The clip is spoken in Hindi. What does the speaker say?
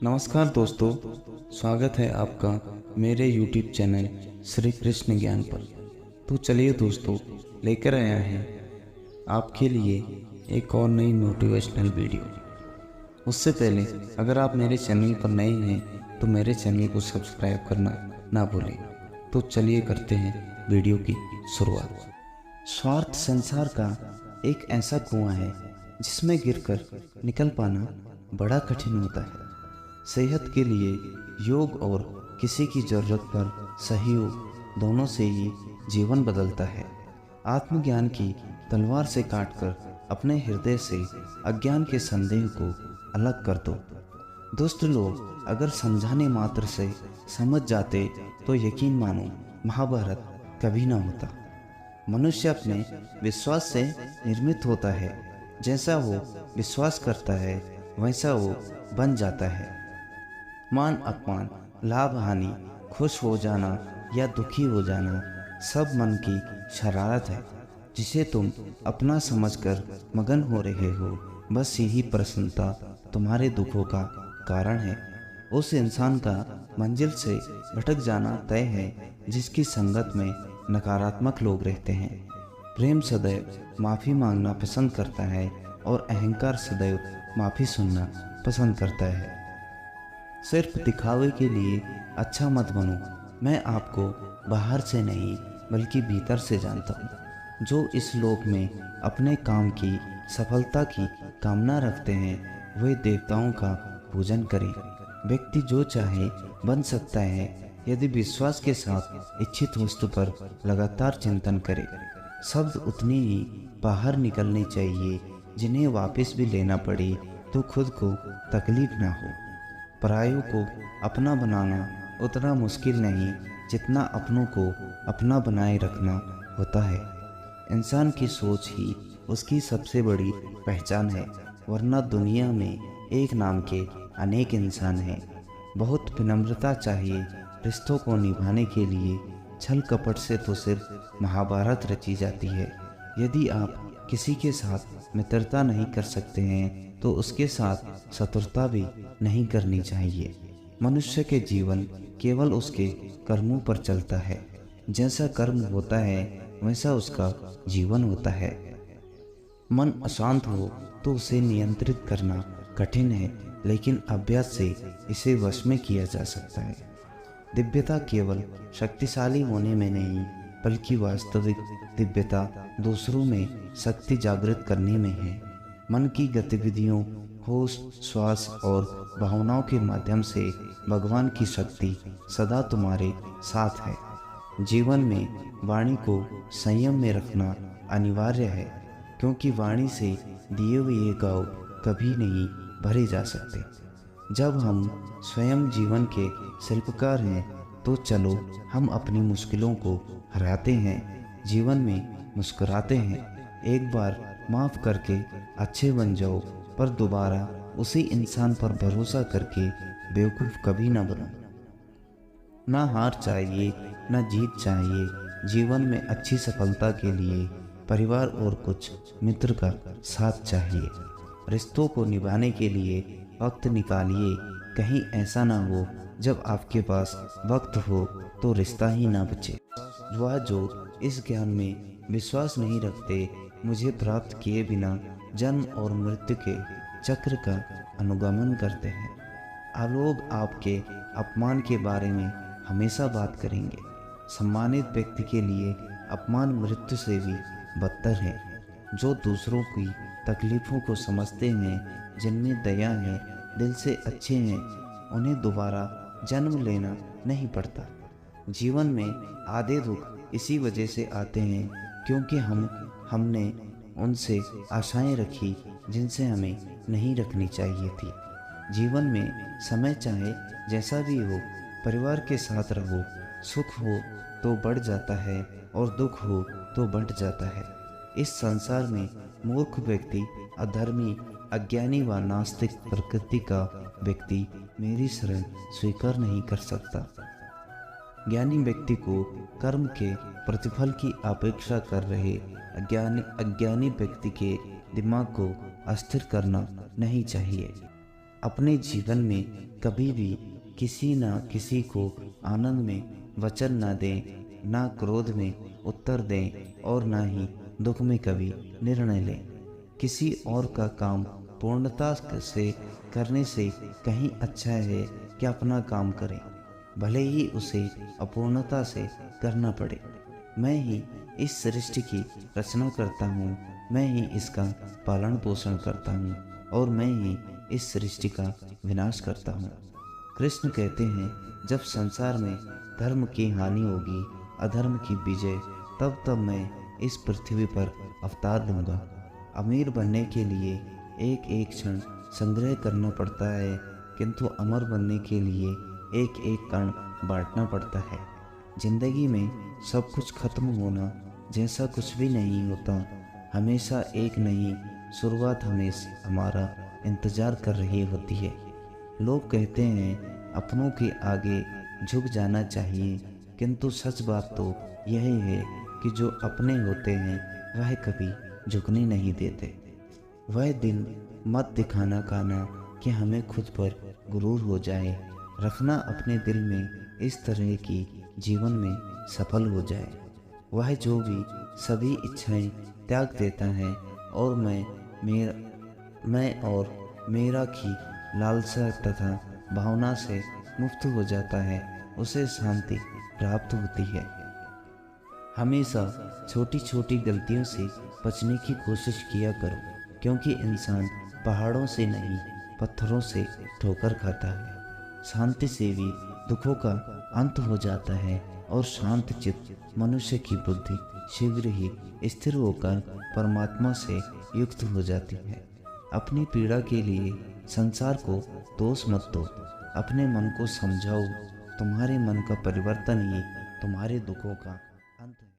नमस्कार दोस्तों, स्वागत है आपका मेरे YouTube चैनल श्री कृष्ण ज्ञान पर। तो चलिए दोस्तों, लेकर आया है आपके लिए एक और नई मोटिवेशनल वीडियो। उससे पहले अगर आप मेरे चैनल पर नए हैं तो मेरे चैनल को सब्सक्राइब करना ना भूलें। तो चलिए करते हैं वीडियो की शुरुआत। स्वार्थ संसार का एक ऐसा कुआं है जिसमें गिरकर निकल पाना बड़ा कठिन होता है। सेहत के लिए योग और किसी की ज़रूरत पर सहयोग दोनों से ही जीवन बदलता है। आत्मज्ञान की तलवार से काटकर अपने हृदय से अज्ञान के संदेह को अलग कर दो। दुष्ट लोग अगर समझाने मात्र से समझ जाते तो यकीन मानो महाभारत कभी ना होता। मनुष्य अपने विश्वास से निर्मित होता है। जैसा वो विश्वास करता है वैसा वो बन जाता है। मान अपमान, लाभ हानि, खुश हो जाना या दुखी हो जाना सब मन की शरारत है जिसे तुम अपना समझकर मगन हो रहे हो। बस यही प्रसन्नता तुम्हारे दुखों का कारण है। उस इंसान का मंजिल से भटक जाना तय है जिसकी संगत में नकारात्मक लोग रहते हैं। प्रेम सदैव माफ़ी मांगना पसंद करता है और अहंकार सदैव माफ़ी सुनना पसंद करता है। सिर्फ दिखावे के लिए अच्छा मत बनो। मैं आपको बाहर से नहीं बल्कि भीतर से जानता हूँ। जो इस लोक में अपने काम की सफलता की कामना रखते हैं वे देवताओं का पूजन करें। व्यक्ति जो चाहे बन सकता है यदि विश्वास के साथ इच्छित वस्तु पर लगातार चिंतन करे। शब्द उतनी ही बाहर निकलने चाहिए जिन्हें वापस भी लेना पड़े तो खुद को तकलीफ ना हो। परायों को अपना बनाना उतना मुश्किल नहीं जितना अपनों को अपना बनाए रखना होता है। इंसान की सोच ही उसकी सबसे बड़ी पहचान है, वरना दुनिया में एक नाम के अनेक इंसान हैं। बहुत विनम्रता चाहिए रिश्तों को निभाने के लिए। छल कपट से तो सिर्फ महाभारत रची जाती है। यदि आप किसी के साथ मित्रता नहीं कर सकते हैं तो उसके साथ शत्रुता भी नहीं करनी चाहिए। मनुष्य के जीवन केवल उसके कर्मों पर चलता है। जैसा कर्म होता है वैसा उसका जीवन होता है। मन अशांत हो तो उसे नियंत्रित करना कठिन है, लेकिन अभ्यास से इसे वश में किया जा सकता है। दिव्यता केवल शक्तिशाली होने में नहीं बल्कि वास्तविक दिव्यता दूसरों में शक्ति जागृत करने में है। मन की गतिविधियों, होश, श्वास और भावनाओं के माध्यम से भगवान की शक्ति सदा तुम्हारे साथ है। जीवन में वाणी को संयम में रखना अनिवार्य है, क्योंकि वाणी से दिए हुए गाँव कभी नहीं भरे जा सकते। जब हम स्वयं जीवन के शिल्पकार हैं तो चलो हम अपनी मुश्किलों को हराते हैं, जीवन में मुस्कुराते हैं। एक बार माफ़ करके अच्छे बन जाओ, पर दोबारा उसी इंसान पर भरोसा करके बेवकूफ़ कभी ना बनो। ना हार चाहिए ना जीत चाहिए। जीवन में अच्छी सफलता के लिए परिवार और कुछ मित्र का साथ चाहिए। रिश्तों को निभाने के लिए वक्त निकालिए। कहीं ऐसा ना हो जब आपके पास वक्त हो तो रिश्ता ही ना बचे। वह जो इस ज्ञान में विश्वास नहीं रखते मुझे प्राप्त किए बिना जन्म और मृत्यु के चक्र का अनुगमन करते हैं। लोग आपके अपमान के बारे में हमेशा बात करेंगे। सम्मानित व्यक्ति के लिए अपमान मृत्यु से भी बदतर है। जो दूसरों की तकलीफ़ों को समझते हैं, जिनमें दया है, दिल से अच्छे हैं, उन्हें दोबारा जन्म लेना नहीं पड़ता। जीवन में आधे दुख इसी वजह से आते हैं क्योंकि हमने उनसे आशाएं रखी जिनसे हमें नहीं रखनी चाहिए थी। जीवन में समय चाहे जैसा भी हो, परिवार के साथ रहो। सुख हो तो बढ़ जाता है और दुख हो तो बढ़ जाता है। इस संसार में मूर्ख व्यक्ति, अधर्मी, अज्ञानी व नास्तिक प्रकृति का व्यक्ति मेरी शरण स्वीकार नहीं कर सकता। ज्ञानी व्यक्ति को कर्म के प्रतिफल की अपेक्षा कर रहे अज्ञानी व्यक्ति के दिमाग को अस्थिर करना नहीं चाहिए। अपने जीवन में कभी भी किसी ना किसी को आनंद में वचन ना दें, ना क्रोध में उत्तर दें और ना ही दुख में कभी निर्णय लें। किसी और का काम पूर्णता से करने से कहीं अच्छा है कि अपना काम करें, भले ही उसे अपूर्णता से करना पड़े। मैं ही इस सृष्टि की रचना करता हूँ, मैं ही इसका पालन पोषण करता हूँ और मैं ही इस सृष्टि का विनाश करता हूँ। कृष्ण कहते हैं, जब संसार में धर्म की हानि होगी, अधर्म की विजय, तब मैं इस पृथ्वी पर अवतार लूँगा। अमीर बनने के लिए एक एक क्षण संग्रह करना पड़ता है, किंतु अमर बनने के लिए एक एक कण बांटना पड़ता है। जिंदगी में सब कुछ खत्म होना जैसा कुछ भी नहीं होता, हमेशा एक नई शुरुआत हमेशा हमारा इंतजार कर रही होती है। लोग कहते हैं अपनों के आगे झुक जाना चाहिए, किंतु सच बात तो यही है कि जो अपने होते हैं वह कभी झुकने नहीं देते। वह दिन मत दिखाना खाना कि हमें खुद पर गुरूर हो जाए, रखना अपने दिल में इस तरह की जीवन में सफल हो जाए। वह जो भी सभी इच्छाएं त्याग देता है और मैं और मेरा की लालसा तथा भावना से मुक्त हो जाता है, उसे शांति प्राप्त होती है। हमेशा छोटी छोटी गलतियों से बचने की कोशिश किया करो, क्योंकि इंसान पहाड़ों से नहीं पत्थरों से ठोकर खाता है। शांति से भी दुखों का अंत हो जाता है और शांत चित्त मनुष्य की बुद्धि शीघ्र ही स्थिर होकर परमात्मा से युक्त हो जाती है। अपनी पीड़ा के लिए संसार को दोष मत दो, अपने मन को समझाओ। तुम्हारे मन का परिवर्तन ही तुम्हारे दुखों का